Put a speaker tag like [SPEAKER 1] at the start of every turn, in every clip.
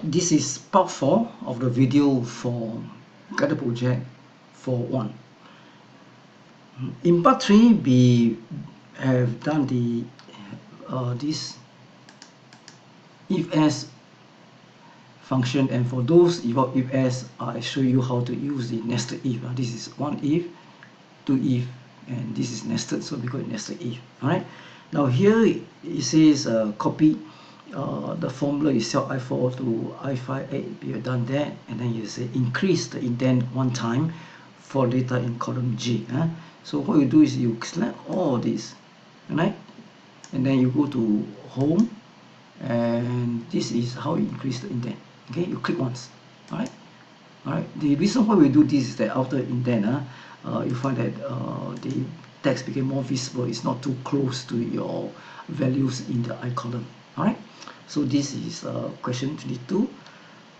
[SPEAKER 1] this is part 4 of the video for Guided Project 4.1. In part 3, we have done the this if-else function, and for those if-else, I show you how to use the nested if. This is one if, two if, and this is nested, so we call it nested if. Alright. Now here it says copy the formula itself, I4 to I58. We have done that, and then you say increase the indent one time for data in column G. So what you do is you select all this, right? And then you go to home, and this is how you increase the indent. Okay, you click once. Alright. The reason why we do this is that after indent, you find that the text became more visible. It's not too close to your values in the I column. Alright. So this is question 22.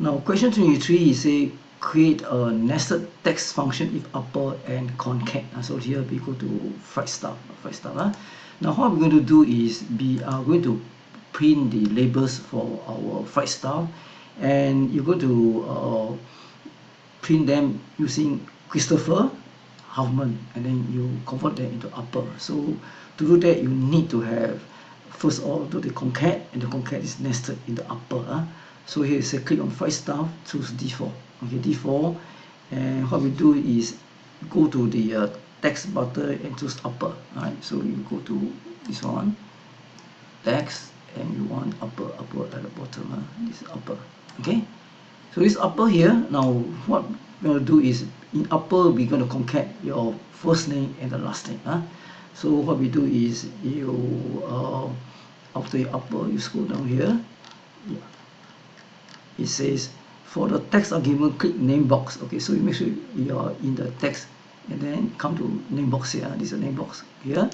[SPEAKER 1] Now question 23 is say create a nested text function if upper and concat. So here we go to fried stuff. Now what we're going to do is we are going to print the labels for our fried stuff, and you're going to print them using Christopher Huffman, and then you convert them into upper. So to do that, you need to have first of all do the concat, and the concat is nested in the upper. So here say click on fried stuff, choose D4. Okay, D4, and what we do is go to the text button and choose upper. Alright, so you go to this one, text, and you want upper at the bottom. This is upper. Okay, so this upper here. Now what we're going to do is in upper we're going to concat your first name and the last name. So what we do is you after your upper, you scroll down here. It says for the text argument, click name box. Okay, so you make sure you are in the text, and then come to name box here. This is a name box here.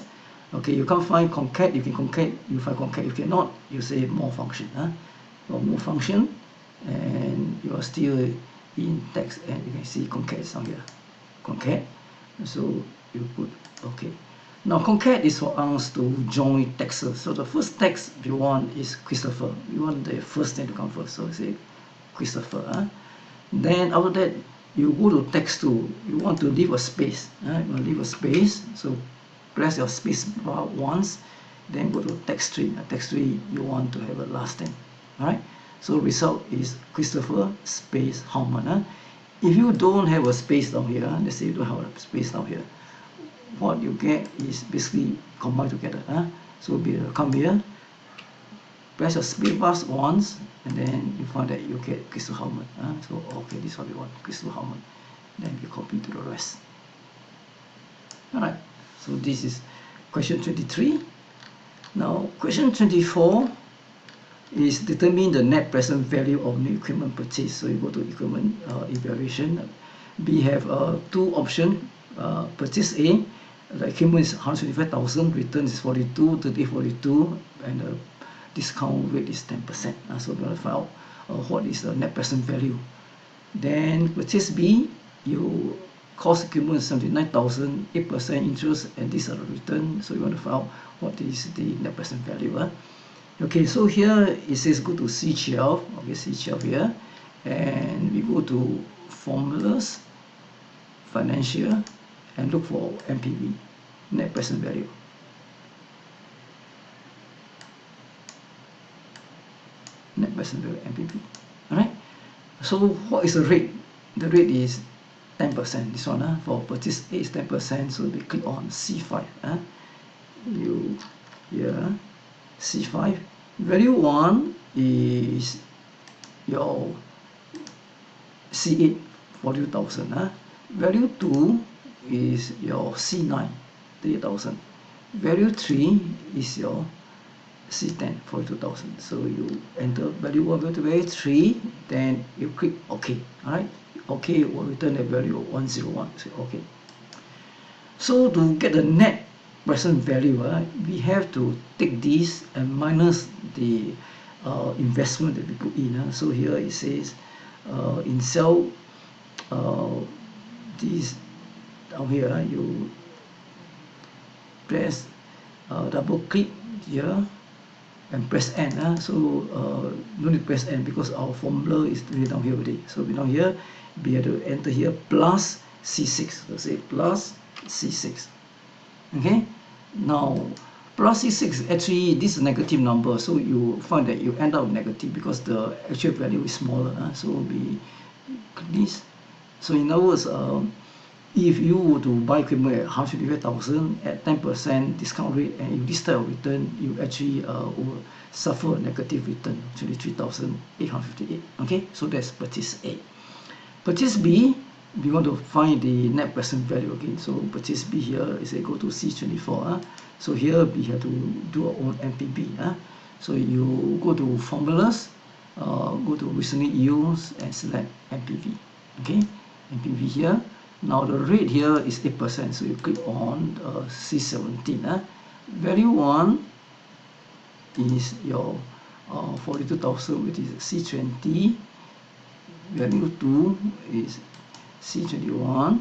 [SPEAKER 1] Okay, you can't find concat. You can concat, you find concat. If you cannot, you say more function. Or more function, and you are still in text, and you can see concat is down here. Concat. So you put okay. Now concat is for us to join texts. So the first text we want is Christopher. We want the first name to come first. So say Christopher. Then after that, you go to text 2. You want to leave a space. You want to leave a space. So press your space bar once. Then go to text 3. Text 3, you want to have a last name. Alright. So result is Christopher space Howman. If you don't have a space down here, let's say you don't have a space down here, what you get is basically combined together. So we come here, press the space bar once, and then you find that you get Christopher Howman. So okay, this is what we want, Christopher Howman. Then you copy to the rest. Alright, so this is question 23. Now question 24 is determine the net present value of new equipment purchase. So you go to equipment evaluation. We have two options. Purchase A, the equipment is 125,000, return is 42, 42, and the discount rate is 10%. So we're going to find out what is the net present value. Then purchase B, you cost equipment is 79,000, 8% interest, and these are the return. So you want to find out what is the net present value. Okay, so here it says go to C12. Okay, C12 here, and we go to formulas, financial, and look for NPV, net present value. Net present value, NPV. Alright. So what is the rate? The rate is 10%. This one for purchase A is 10%. So we click on C5. You here C5. Value 1 is your C8 42,000. Value 2 is your C9 30,000. Value 3 is your C10 42,000. So you enter value 1, value 3, then you click OK. Alright, OK will return the value of 101. So OK. So to get the net present value, we have to take this and minus the investment that we put in. So here it says in cell this down here, you press double click here, and press N. So no need to press N because our formula is way down here already. So we down here, we have to enter here plus C6. Let's say plus C6. Okay. Now plus C6 actually this is a negative number, so you find that you end up with negative because the actual value is smaller. So we click this. So in other words, if you were to buy equipment at 155,000 at 10% discount rate, and if this type of return, you actually will suffer a negative return, 23,858. Okay, so that's purchase A. Purchase B, we want to find the net present value again. So purchase B here is equal to C24. So here we have to do our own NPV. So you go to formulas, go to recently used and select NPV. Okay, NPV here. Now the rate here is 8%, so you click on C17. Value 1 is your 42,000, which is C20. Value 2 is C21.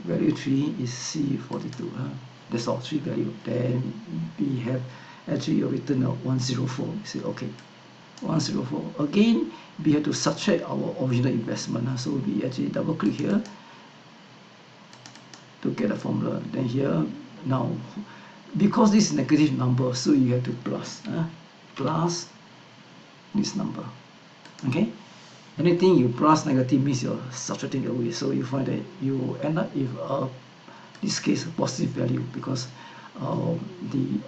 [SPEAKER 1] Value 3 is C42. That's all, 3 value. Then we have actually a return of 104. You say okay, 104. Again, we have to subtract our original investment. So we actually double click here to get a formula. Then here, now because this is negative number, so you have to plus this number. Okay, anything you plus negative means you're subtracting away, so you find that you end up with this case a positive value because the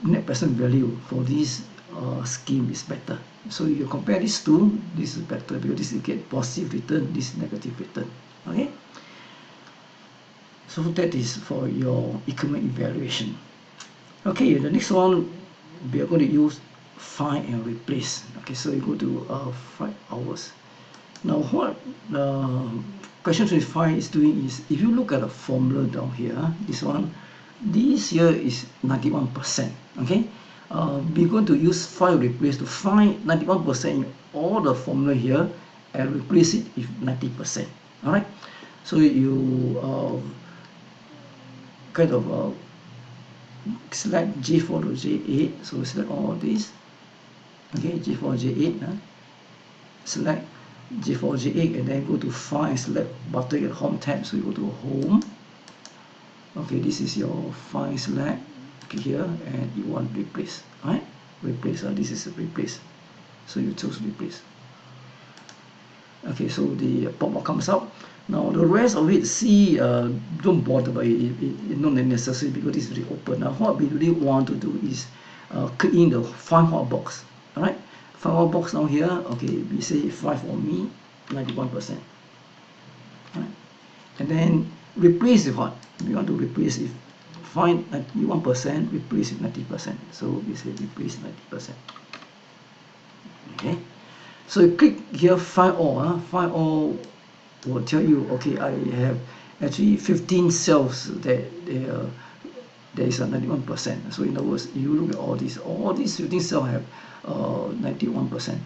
[SPEAKER 1] net present value for this scheme is better. So you compare these two, this is better because this is get positive return, this is negative return. Okay, so that is for your economic evaluation. Okay, the next one we are going to use find and replace. Okay, so you go to 5 hours. Now what question 25 is doing is, if you look at the formula down here, this one, this here is 91%. Okay, we're going to use find replace to find 91% in all the formula here and replace it with 90%. All right, so you kind of select J4 to J8, so select all of these. Okay, J4 J8, select J4 J8 and then go to find, select button at home tab, so you go to home. Okay, this is your find, select, click here and you want replace. Alright, replace, this is a replace, so you choose replace. Okay, so the pop-up comes up. Now the rest of it, see, don't bother about it. It's not necessary because this is really open. Now what we really want to do is click in the find what box. All right, find what box down here. Okay, we say find for me 91%. All right, and then replace with what? We want to replace if find 91%, replace with 90%. So we say replace 90%. Okay, so you click here find all. Find all will tell you, okay, I have actually 15 cells that there is a 91%. So in other words, you look at all these 15 cells have 91%.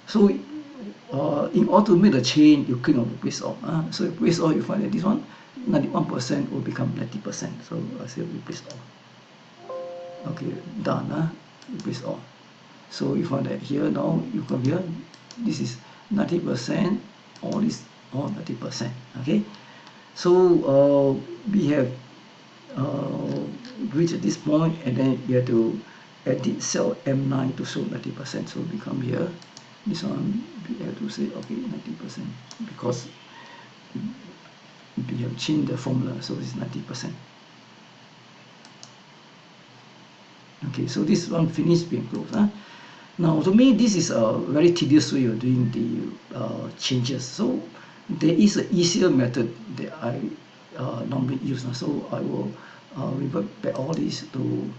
[SPEAKER 1] So in order to make the change, you click on replace all. So replace all, you find that this one 91% will become 90%. So I say replace all. Okay, done. Replace all. So you find that here now you come here, this is 90%, all this all 90%. Okay, so we have reached this point, and then you have to edit cell M9 to show 90%. So we come here, this one we have to say okay 90% because we have changed the formula, so it's 90%. Okay, so this one finished being closed. Now to me this is a very tedious way of doing the changes. So there is an easier method that I normally use. So I will revert back all this to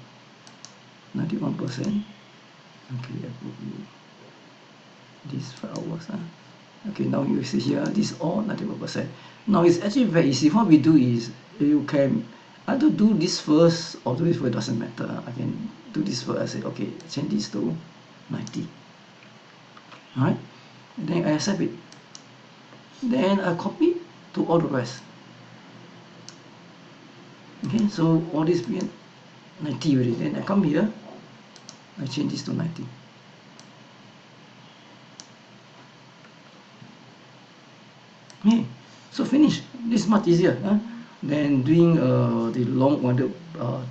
[SPEAKER 1] 91%. Okay, I put this 5 hours. Okay, now you see here, this is all 91%. Now it's actually very easy. What we do is you can either do this first or do this first, it doesn't matter. I can do this first. I say okay, change this to 90. Alright, and then I accept it. Then I copy to all the rest. Okay, so all this being 90 already. Then I come here, I change this to 90. Okay, so finish. This is much easier than doing the long-winded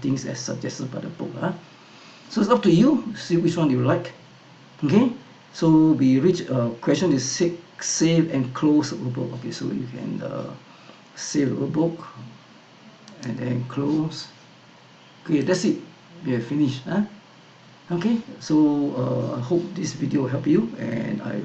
[SPEAKER 1] things as suggested by the book. So it's up to you. See which one you like. Okay, so we reach question is save and close the book. Okay, so you can save the book and then close. Okay, that's it. We have finished. Okay, so I hope this video will help you, and I